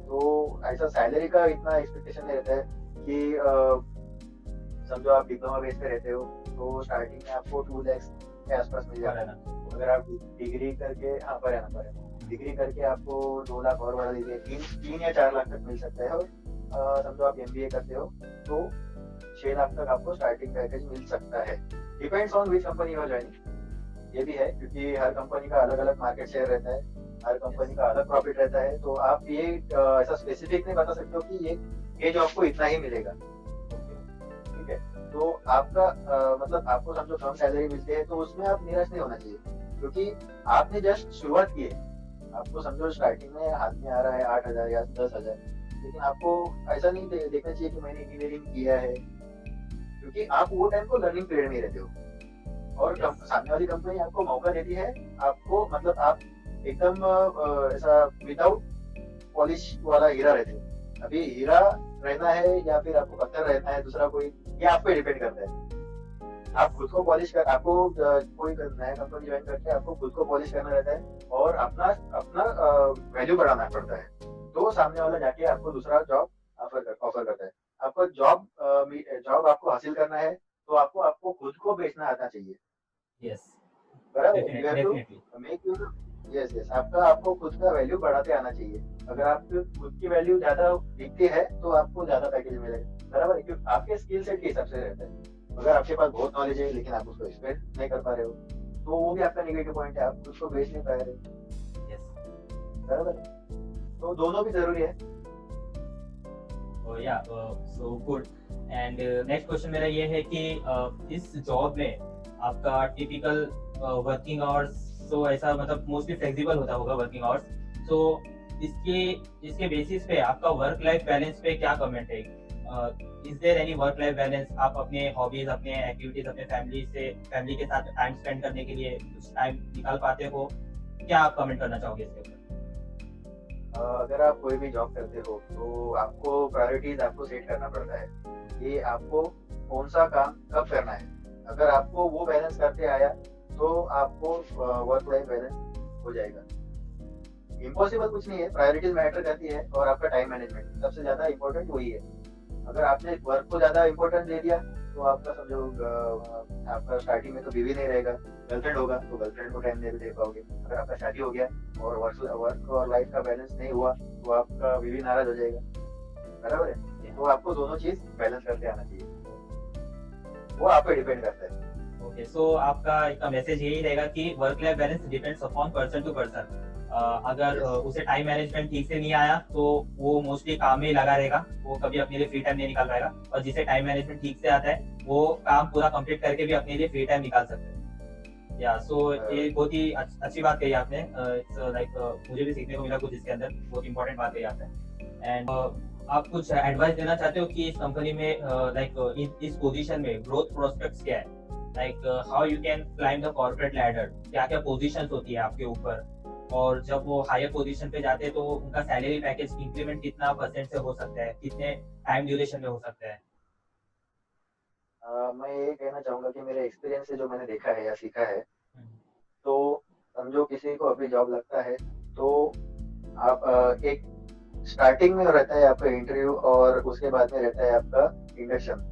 तो ऐसा सैलरी का इतना एक्सपेक्टेशन नहीं रहता है कि समझो आप डिप्लोमा बेस पे रहते हो, तो स्टार्टिंग में आपको 2 लाख के आसपास मिल जाता है, अगर आप डिग्री करके, हाँ पर है डिग्री करके आपको 2 लाख और बढ़ा दीजिए, 3 या 4 लाख तक मिल सकता है, और समझो आप MBA करते हो तो 6 लाख तक आपको स्टार्टिंग पैकेज मिल सकता है, depends on which company you are joining, ये भी है, क्योंकि हर कंपनी का अलग अलग मार्केट शेयर रहता है, हर कंपनी का अलग प्रॉफिट रहता है, तो आप ये ऐसा स्पेसिफिक नहीं बता सकते हो कि ये जॉब को इतना ही मिलेगा, ठीक है? तो आपका मतलब आपको समझो कम सैलरी मिलती है, तो उसमें आप निराश नहीं होना चाहिए, क्योंकि आपने जस्ट शुरुआत की है, आपको समझो स्टार्टिंग में हाथ में आ रहा है 8,000 या 10,000, लेकिन आपको ऐसा नहीं देखना चाहिए कि मैंने इंजीनियरिंग किया है, क्योंकि आप वो टाइम को लर्निंग पीरियड में रहते हो, और सामने वाली कंपनी आपको मौका देती है, आपको मतलब आप एकदम ऐसा विदाउट पॉलिश वाला हीरा रहते हो, अभी हीरा रहना है या फिर आपको पत्थर रहना है दूसरा कोई, ये आप पे डिपेंड करता है, आप खुद को पॉलिश कर, आपको कोई नया कंपनी ज्वाइन करके आपको खुद को पॉलिश करना रहता है, और अपना वैल्यू बढ़ाना पड़ता है, तो सामने वाला जाके आपको दूसरा जॉब ऑफर करता है, आपको जॉब आपको हासिल करना है, तो आपको खुद को बेचना आना चाहिए, यस, बराबर? You have to definitely. Make your, yes आपको खुद का वैल्यू बढ़ाते आना चाहिए, अगर आपको खुद की वैल्यू ज्यादा दिखती है तो आपको ज्यादा पैकेज मिलेगा, बराबर? क्योंकि आपके स्किल सेट के हिसाब से रहता है, अगर आपके पास बहुत नॉलेज है लेकिन आप उसको एक्सप्लेन नहीं कर पा रहे हो, तो वो भी आपका नेगेटिव पॉइंट है, आप उसको बेच नहीं पा रहे हो, यस। बराबर? तो दोनों भी जरूरी है। या so good. And next question मेरा ये है कि इस जॉब में आपका टिपिकल वर्किंग आवर्स, तो ऐसा मतलब मोस्टली फ्लेक्सिबल होगा वर्किंग आवर्स, तो इसके बेसिस पे आपका वर्क लाइफ बैलेंस पे क्या कमेंट है? Is there any work life balance? आप अपने हॉबीज, अपने एक्टिविटीज, अपने फैमिली के साथ टाइम स्पेंड करने के लिए कुछ टाइम निकाल पाते हो? क्या आप कमेंट करना चाहोगे इसके ऊपर? अगर आप कोई भी जॉब करते हो तो आपको प्रायोरिटीज आपको सेट करना पड़ता है कि आपको कौन सा काम कब करना है। अगर आपको वो बैलेंस करते आया तो आपको वर्क लाइफ बैलेंस हो जाएगा। इम्पॉसिबल कुछ नहीं है, प्रायोरिटीज मैटर करती है और आपका टाइम मैनेजमेंट सबसे ज्यादा इम्पोर्टेंट वही है। अगर आपने वर्क को ज्यादा इम्पोर्टेंस दे दिया तो आपका समझो आपका स्टार्टिंग में तो बीवी नहीं रहेगा, गर्लफ्रेंड होगा तो गर्लफ्रेंड को टाइम नहीं दे पाओगे। अगर आपका शादी हो गया और वर्क और लाइफ का बैलेंस नहीं हुआ तो आपका बीवी नाराज हो जाएगा, बराबर है। तो आपको दोनों चीज बैलेंस करके आना चाहिए, वो आप पे डिपेंड करता है। ओके, सो आपका एक मैसेज यही रहेगा कि work life balance depends upon person to person. अगर Yes. उसे टाइम मैनेजमेंट ठीक से नहीं आया तो वो मोस्टली काम में ही लगा रहेगा, वो कभी अपने लिए फ्री टाइम नहीं निकाल पाएगा। और जिसे टाइम मैनेजमेंट ठीक से आता है वो काम पूरा कंप्लीट करके भी अपने लिए फ्री टाइम निकाल सकते हैं। या सो ये बहुत ही अच्छी बात कही आपने। इट्स लाइक मुझे भी सीखने को मिला कुछ इसके अंदर, बहुत इंपॉर्टेंट बात कही आपने। एंड आप कुछ एडवाइस देना चाहते हो कि इस कंपनी में लाइक इस पोजीशन में ग्रोथ प्रोस्पेक्ट्स क्या है? Like how you can climb the corporate ladder, क्या क्या पोजीशंस होती है आपके ऊपर, और जब वो हायर पोजीशन पे जाते हैं तो उनका सैलरी पैकेज इंक्रीमेंट कितना परसेंट से हो सकता है, कितने टाइम ड्यूरेशन में हो सकता है? मैं ये कहना चाहूंगा कि मेरे एक्सपीरियंस से जो मैंने देखा है या सीखा है, हम्म, तो समझो किसी को अभी जॉब लगता है तो आप एक स्टार्टिंग में रहता है आपका इंटरव्यू और उसके बाद में रहता है आपका इंडक्शन।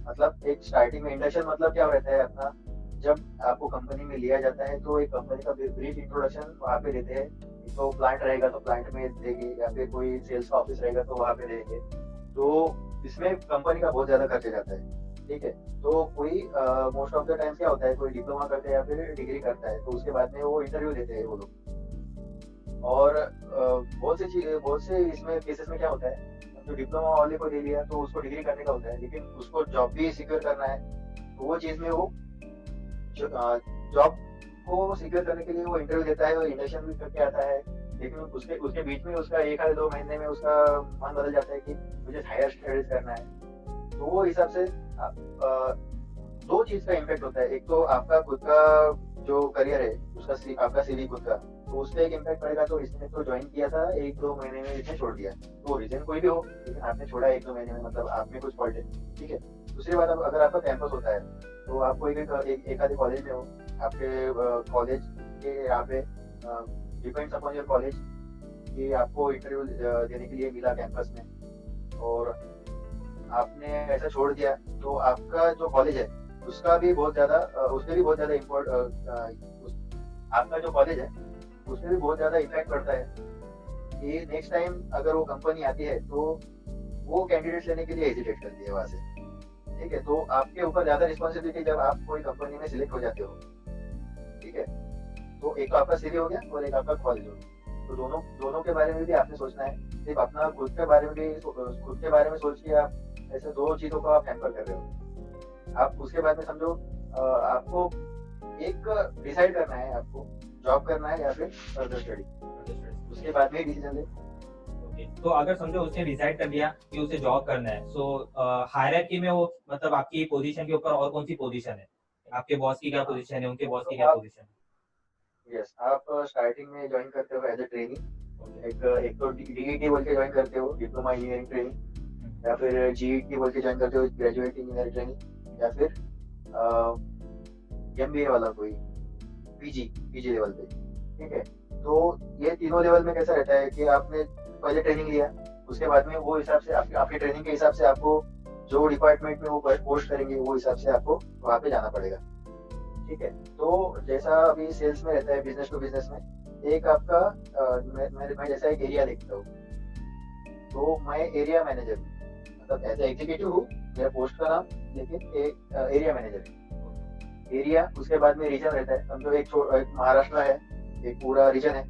मतलब एक स्टार्टिंग में इंडक्शन मतलब क्या रहता है अपना, जब आपको कंपनी में लिया जाता है तो एक कंपनी का ब्रीफ इंट्रोडक्शन वहाँ पे देते हैं। तो प्लांट रहेगा तो प्लांट में देंगे या फिर कोई सेल्स का ऑफिस रहेगा तो वहाँ पे देंगे। तो इसमें कंपनी का बहुत ज्यादा खर्चा जाता है, ठीक है। तो कोई मोस्ट ऑफ द टाइम क्या होता है, कोई डिप्लोमा करता है या फिर डिग्री करता है तो उसके बाद में वो इंटरव्यू देते हैं वो लोग। और बहुत से इसमें केसेस में क्या होता है, जो डिप्लोमा वाले को दे लिया तो उसको डिग्री करने का होता है लेकिन उसको जॉब भी सिक्योर करना है। तो वो चीज में वो जॉब को सिक्योर करने के लिए वो इंटरव्यू देता है और इंडक्शन भी करके आता है। लेकिन उसके उसके बीच में उसका 1 या 2 महीने में उसका मन बदल जाता है कि मुझे हायर स्टडीज करना है। तो वो हिसाब से दो चीज का इम्पैक्ट होता है। एक तो आपका खुद का जो करियर है उसका आपका सीवी खुद का, तो उस पर एक इम्पैक्ट पड़ेगा। तो इसने तो ज्वाइन किया था 1-2 महीने में इसने छोड़ दिया, तो रीजन कोई भी हो लेकिन आपने छोड़ा 1-2 महीने में, मतलब आप में कुछ फॉल्ट है, ठीक है। दूसरी बात, अब अगर आपका कैंपस होता है तो आप कोई एक आधे कॉलेज में हो, आपके कॉलेज के यहाँ पे डिपेंड्स अपॉन योर कॉलेज कि आपको इंटरव्यू देने के लिए मिला कैंपस में और आपने ऐसा छोड़ दिया, तो आपका जो कॉलेज है उसका भी बहुत ज्यादा उसमें भी बहुत ज्यादा आपका जो कॉलेज है उसमें भी बहुत ज्यादा इफेक्ट पड़ता है कि नेक्स्ट टाइम अगर वो कंपनी आती है तो वो कैंडिडेट लेने के लिए हेजिटेट करती है वहां से, ठीक है। तो आपके ऊपर ज्यादा रिस्पॉन्सिबिलिटी जब आप कोई कंपनी में सिलेक्ट हो जाते हो, ठीक है। तो एक तो आपका सीवी हो गया और एक आपका कॉलेज हो गया, तो दोनों दोनों के बारे में भी आपने सोचना है। सिर्फ अपना खुद के बारे में भी खुद के बारे में सोच के आप ऐसे दो चीजों को आप हैम्पर कर रहे हो। आप उसके बाद में समझो आपको एक डिसाइड करना है, आपको जॉब करना है या फिर फर्दर स्टडी, उसके बाद में डिसीजन ले। ओके, तो अगर समझो उसने डिसाइड कर लिया कि उसे जॉब करना है, सो हायरार्की में वो मतलब आपकी पोजीशन के ऊपर और कौन सी पोजीशन है, आपके बॉस की क्या पोजीशन है, उनके बॉस की क्या पोजीशन है? यस, आप स्टार्टिंग में ज्वाइन करते हो एज ए ट्रेनिंग। एक तो डीईटी बोल के ज्वाइन करते हो, डिप्लोमा इंजीनियरिंग ट्रेनिंग, या फिर जीईटी बोल के ज्वाइन करते हो, ग्रेजुएट इंजीनियरिंग ट्रेनिंग, या फिर एमबीए वाला कोई पीजी लेवल पे, ठीक है। तो ये तीनों लेवल में कैसा रहता है कि आपने पहले ट्रेनिंग लिया, उसके बाद में वो हिसाब से आपके ट्रेनिंग के हिसाब से आपको जो डिपार्टमेंट में वो पोस्ट करेंगे वो हिसाब से आपको वहाँ पे जाना पड़ेगा, ठीक है। तो जैसा अभी सेल्स में रहता है, बिजनेस टू बिजनेस में एक आपका मैं जैसा एक एरिया देखता हूँ, तो मैं एरिया मैनेजर हूँ, मतलब एज एग्जीक्यूटिव हूँ मेरा पोस्ट का नाम, लेकिन एक एरिया मैनेजर है। एरिया, उसके बाद में रीजन रहता है। समझो एक महाराष्ट्र है, एक पूरा रीजन है,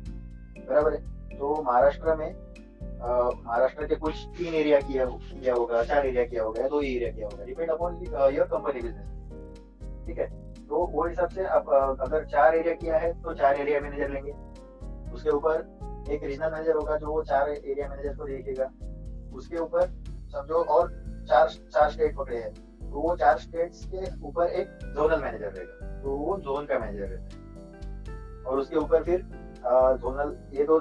बराबर है। तो महाराष्ट्र के कुछ 3 एरिया किया होगा, 4 एरिया किया होगा या 2 एरिया किया होगा, depend upon your company business, ठीक है। तो वो हिसाब से आप अगर 4 एरिया किया है तो 4 एरिया मैनेजर लेंगे। उसके ऊपर एक रीजनल मैनेजर होगा जो वो 4 एरिया मैनेजर को देखेगा। उसके ऊपर समझो और चार स्टेट पकड़े हैं, तो वो 4 स्टेट्स के ऊपर एक जोनल मैनेजर रहेगा, तो वो जोन का मैनेजर रहता है। और उसके ऊपर फिर जोनल, ये दो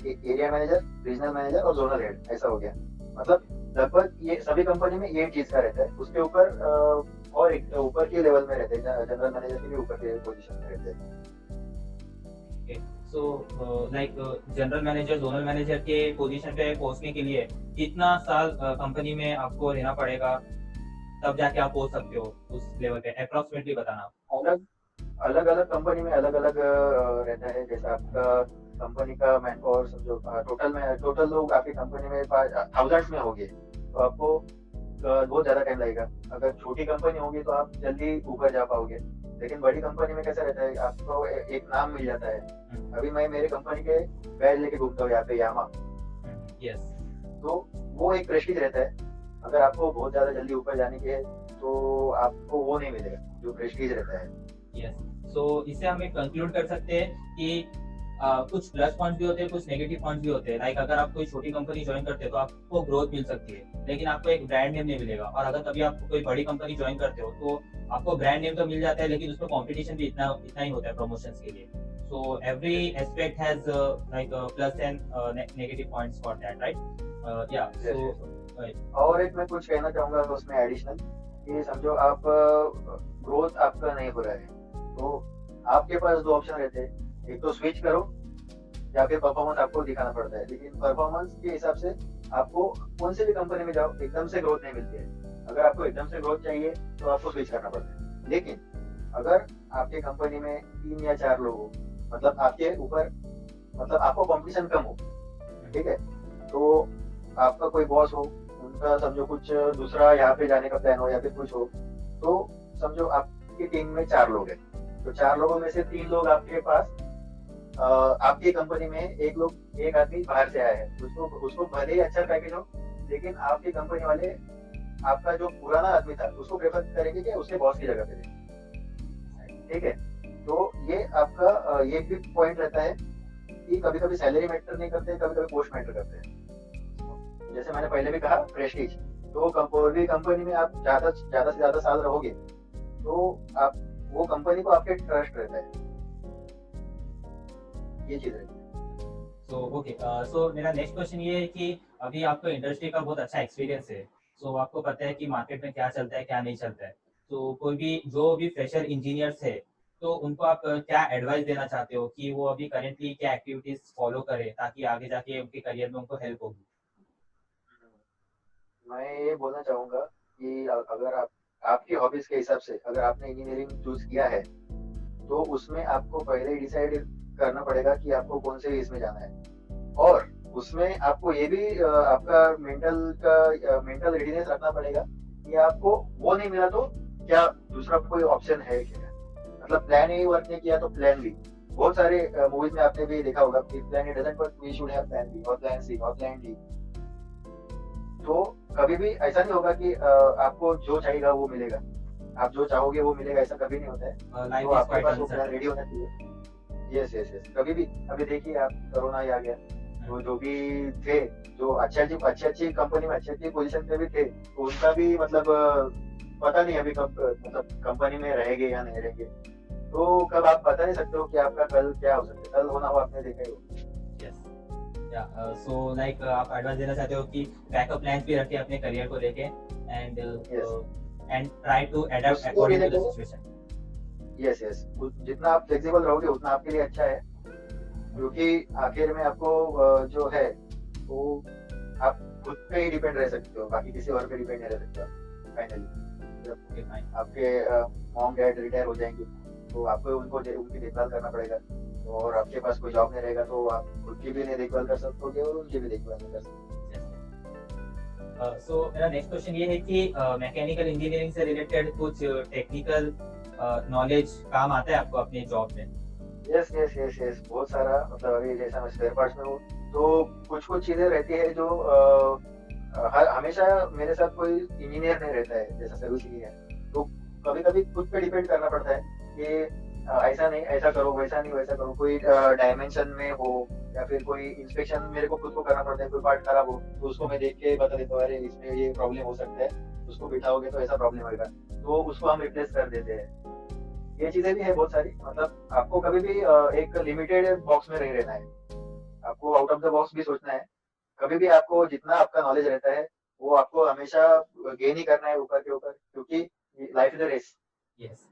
एरिया मैनेजर, रीजनल मैनेजर और जोनल हेड, ऐसा हो गया। मतलब लगभग ये सभी कंपनी में ये चीज का रहता है। उसके ऊपर और एक ऊपर के लेवल में रहते हैं, जनरल मैनेजर के भी ऊपर के पोजीशन में रहते हैं। So like general manager, zonal manager के पोजीशन पे पहुंचने के लिए कितना साल कंपनी में आपको रहना पड़ेगा, तब जाके आप पहुंच सकते हो उस लेवल पे, अप्रोक्सीमेटली बताना। अलग अलग अलग कंपनी में अलग अलग रहता है। जैसे आपका कंपनी का मैन पावर समझो, टोटल लोग आपकी कंपनी में थाउजेंड्स में होंगे, तो आपको बहुत ज्यादा टाइम लगेगा। अगर छोटी कंपनी होगी तो आप जल्दी ऊपर जा पाओगे। लेकिन बड़ी कंपनी में कैसा रहता है, आपको एक नाम मिल जाता है। अभी मैं मेरे कंपनी के बैज लेके घूमता हूँ यहाँ पे, यामा। यस। तो वो एक प्रेस्टीज रहता है। अगर आपको बहुत ज्यादा जल्दी ऊपर जाने की है तो आपको वो नहीं मिलेगा जो प्रेस्टीज रहता है। यस। सो इससे हम एक कंक्लूड कर सकते हैं कि कुछ प्लस पॉइंट्स भी होते हैं, कुछ नेगेटिव पॉइंट्स भी होते हैं। लाइक अगर आप कोई छोटी कंपनी ज्वाइन करते हो तो आपको ग्रोथ मिल सकती है, लेकिन आपको एक ब्रांड नेम नहीं मिलेगा। और अगर कभी आप कोई बड़ी कंपनी ज्वाइन करते हो तो आपको ब्रांड नेम तो मिल जाता है, लेकिन उसमें कंपटीशन भी इतना इतना ही होता है प्रमोशंस के लिए। So every aspect has like plus and negative points for that, right? या सो और एक मैं कुछ कहना चाहूंगा उसमें एडिशनल, कि समझो आप ग्रोथ आपका नहीं हो रहा है, तो आपके पास दो ऑप्शन रहते हैं। एक तो स्विच करो, या फिर परफॉर्मेंस आपको दिखाना पड़ता है। लेकिन परफॉर्मेंस के हिसाब से आपको कौन से भी कंपनी में जाओ, एकदम से ग्रोथ नहीं मिलती है। अगर आपको एकदम से ग्रोथ चाहिए तो आपको स्विच करना पड़ता है। लेकिन अगर आपके कंपनी में 3 या 4 लोग हो, मतलब आपके ऊपर, मतलब आपको कंपटीशन कम हो, ठीक है, तो आपका कोई बॉस हो, उनका समझो कुछ दूसरा यहाँ पे जाने का प्लान हो या फिर कुछ हो, तो समझो आपकी टीम में 4 लोग हैं, तो 4 लोगों में से 3 लोग आपके पास, आपकी कंपनी में एक आदमी बाहर से आया है, उसको भले ही अच्छा पैकेज हो, लेकिन आपकी कंपनी वाले आपका जो पुराना आदमी था उसको प्रेफर करेंगे कि उसके बॉस की जगह पे ले। ठीक है, तो ये आपका ये भी पॉइंट रहता है कि कभी कभी सैलरी मैटर नहीं करते, कभी कभी पोस्ट मैटर करते हैं। जैसे मैंने पहले भी कहा, प्रेस्टीज, तो कोई कंपनी में आप ज्यादा से ज्यादा साल रहोगे तो आप वो कंपनी को आपके ट्रस्ट रहता है, ये चीज रहती है। सो ओके, सो मेरा नेक्स्ट क्वेश्चन ये है कि अभी आपको इंडस्ट्री का बहुत अच्छा एक्सपीरियंस है, सो आपको पता है कि मार्केट में क्या चलता है क्या नहीं चलता है। तो कोई भी जो भी फ्रेशर इंजीनियर्स है, तो उनको आप क्या एडवाइस देना चाहते हो कि वो अभी करेंटली क्या एक्टिविटीज फॉलो करें ताकि आगे जाके उनके करियर में उनको हेल्प होगी? मैं ये बोलना चाहूंगा कि अगर आपकी हॉबीज के हिसाब से अगर आपने इंजीनियरिंग चूज किया है, तो उसमें आपको पहले ही डिसाइड करना पड़ेगा कि आपको कौन से इसमें जाना है। और उसमें आपको ये भी आपका मेंटल रेडीनेस रखना पड़ेगा कि आपको वो नहीं मिला तो क्या दूसरा कोई ऑप्शन है क्या। मतलब प्लान ए वर्क नहीं किया तो प्लान बी। बहुत सारे मूवीज में आपने भी देखा होगा कि plan A doesn't work, we should have plan B और प्लान सी और प्लान डी। तो कभी भी ऐसा नहीं होगा कि आपको जो चाहिएगा वो मिलेगा, आप जो चाहोगे वो मिलेगा, ऐसा कभी नहीं होता है। तो आपके पास वो प्लान रेडी होना चाहिए। Yes yes yes. कभी भी अभी देखिए आप, कोरोना ही आ गया, तो जो भी थे, जो अच्छी कंपनी में अच्छी पोजीशन पे भी थे, तो उनका भी मतलब पता नहीं अभी कब मतलब कंपनी में रहेंगे या नहीं रहेंगे। तो कब आप बता नहीं सकते हो कि आपका कल क्या हो सकता है, कल होना हो आपने देखा ही हो। सो लाइक आप एडवाइस देना चाहते हो कि बैकअप प्लान्स भी रखें अपने करियर को लेके, and try to adopt according to the situation. Yes yes, जितना आप फ्लेक्सिबल रहोगे उतना आपके लिए अच्छा है, क्योंकि आखिर में आपको जो है वो आप खुद पे ही डिपेंड रह सकते हो, बाकी किसी और पे डिपेंड नहीं रह सकते। फाइनली आपके मॉम डैड रिटायर हो जाएंगे तो आपको उनकी देखभाल करना पड़ेगा, और आपके पास कोई जॉब नहीं रहेगा तो आप खुद की भी नहीं देखभाल कर सकते और उनकी भी देखभाल नहीं कर सकते। सो मेरा नेक्स्ट क्वेश्चन ये है कि मैकेनिकल इंजीनियरिंग से रिलेटेड कुछ टेक्निकल नॉलेज काम आता है आपको अपने जॉब में? यस यस यस यस, बहुत सारा। मतलब अभी जैसा मैं स्पेयर पार्ट्स में हूँ तो कुछ चीजें रहती है जो हमेशा मेरे साथ कोई इंजीनियर नहीं रहता है, जैसा सर्विस इंजीनियर, तो कभी कभी खुद पे डिपेंड करना पड़ता है कि ऐसा नहीं ऐसा करो, वैसा नहीं वैसा करो। कोई डायमेंशन में हो या फिर कोई इंस्पेक्शन मेरे को खुद को करना पड़ता है, कोई पार्ट खराब हो तो उसको मैं देख के बता देता हूँ, अरे इसमें ये प्रॉब्लम हो सकता है, उसको बिठाओगे तो ऐसा प्रॉब्लम होगा, तो उसको हम रिप्लेस कर देते हैं। ये चीजें भी है बहुत सारी, मतलब आपको कभी भी एक लिमिटेड बॉक्स में नहीं रहना है, आपको आउट ऑफ द बॉक्स भी सोचना है। कभी भी आपको जितना आपका नॉलेज रहता है वो आपको हमेशा गेन ही करना है ऊपर के ऊपर, क्योंकि life is a race. Yes.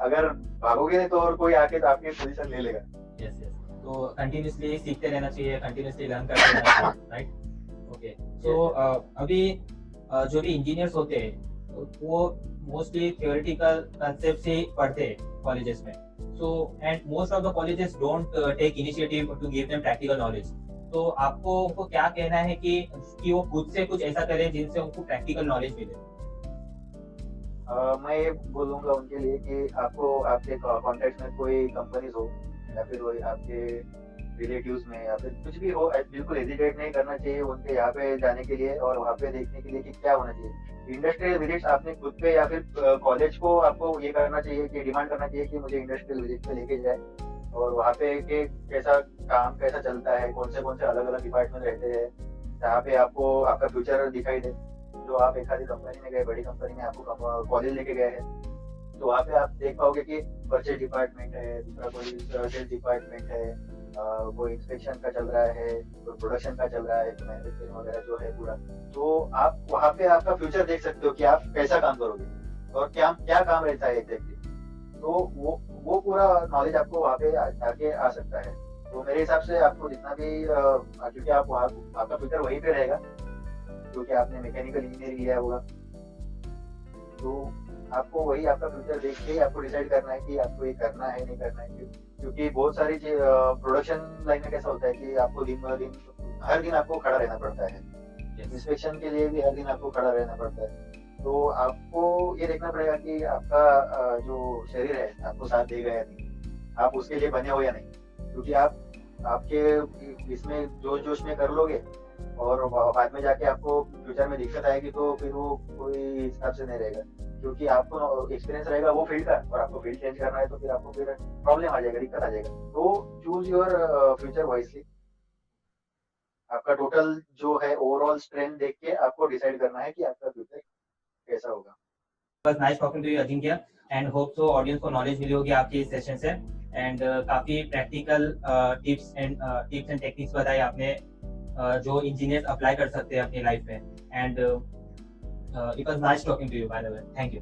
अगर भागोगे नहीं तो और कोई आके तो आपकी पोजीशन ले लेगा। यस यस, तो कंटिन्यूसली सीखते रहना चाहिए, कंटिन्यूसली लर्न करते रहना चाहिए, राइट। ओके, सो अभी जो भी इंजीनियर्स होते हैं वो मोस्टली थियोरेटिकल कंसेप्ट से पढ़ते हैं कॉलेजेस में। So and most of the colleges don't take initiative to give them practical knowledge. तो आपको उनको क्या कहना है कि वो खुद से कुछ ऐसा करें जिनसे उनको प्रैक्टिकल नॉलेज मिले? मैं ये बोलूंगा उनके लिए कि आपको आपके कॉन्टेक्ट में कोई कंपनीज हो या फिर कोई आपके रिलेटिव्स में या फिर कुछ भी हो, बिल्कुल हेजिटेट नहीं करना चाहिए उनके यहाँ पे जाने के लिए और वहाँ पे देखने के लिए कि क्या होना चाहिए। इंडस्ट्रियल विजिट्स आपने खुद पे या फिर कॉलेज को आपको ये करना चाहिए कि डिमांड करना चाहिए कि मुझे इंडस्ट्रियल विजिट पे लेके जाए, और वहाँ पे के कैसा काम कैसा चलता है, कौन से अलग अलग डिपार्टमेंट रहते हैं, जहाँ पे आपको आपका फ्यूचर दिखाई दे। जो आप एक आधी कंपनी में गए, बड़ी कंपनी में आपको कॉलेज लेके गए हैं, तो वहाँ पे आप देख पाओगे कि परचेज डिपार्टमेंट है, दूसरा कोई सेल्स डिपार्टमेंट है, कोई इंस्पेक्शन का चल रहा है, कोई प्रोडक्शन का चल रहा है, मैन्युफैक्चरिंग वगैरह जो है पूरा। तो आप वहाँ पे आपका फ्यूचर देख सकते हो कि आप कैसा काम करोगे और क्या क्या काम रहता है एग्जैक्टली। तो वो पूरा नॉलेज आपको वहाँ पे आगे आ सकता है। तो मेरे हिसाब से आपको जितना भी क्योंकि आप वहाँ आपका फ्यूचर वहीं पे रहेगा, क्योंकि आपने मैकेनिकल इंजीनियरिंग लिया होगा, तो आपको वही आपका फ्यूचर देख के ही आपको डिसाइड करना है कि आपको ये करना है नहीं करना है। क्योंकि बहुत सारी प्रोडक्शन लाइन में कैसा होता है कि आपको दिन ब दिन हर दिन आपको खड़ा रहना पड़ता है, इंस्पेक्शन के लिए भी हर दिन आपको खड़ा रहना पड़ता है। तो आपको ये देखना पड़ेगा कि आपका जो शरीर है आपको साथ देगा या नहीं, आप उसके लिए बने हो या नहीं। क्योंकि आप आपके इसमें जोश जोश में कर लोगे और बाद में जाके आपको फ्यूचर में दिक्कत आएगी, तो फिर वो कोई हिसाब से नहीं रहेगा। क्योंकि आपको एक्सपीरियंस रहेगा वो फील्ड का और आपको फील्ड चेंज करना है, तो फिर आपको फिर प्रॉब्लम आ जाएगा, दिक्कत आ जाएगा। तो चूज योर फ्यूचर वाइजली। आपका टोटल जो है ओवरऑल स्ट्रेंथ देख के आपको डिसाइड करना है कि आपका फ्यूचर कैसा होगा। बस nice talking to you Ajinkya, and hope so audience को नॉलेज मिली होगी आपकी इस सेशन से। एंड काफी प्रैक्टिकल टिप्स एंड टेक्निक्स बताए आपने जो इंजीनियर्स अप्लाई कर सकते हैं अपनी लाइफ में। And it was nice talking to you by the way, thank you.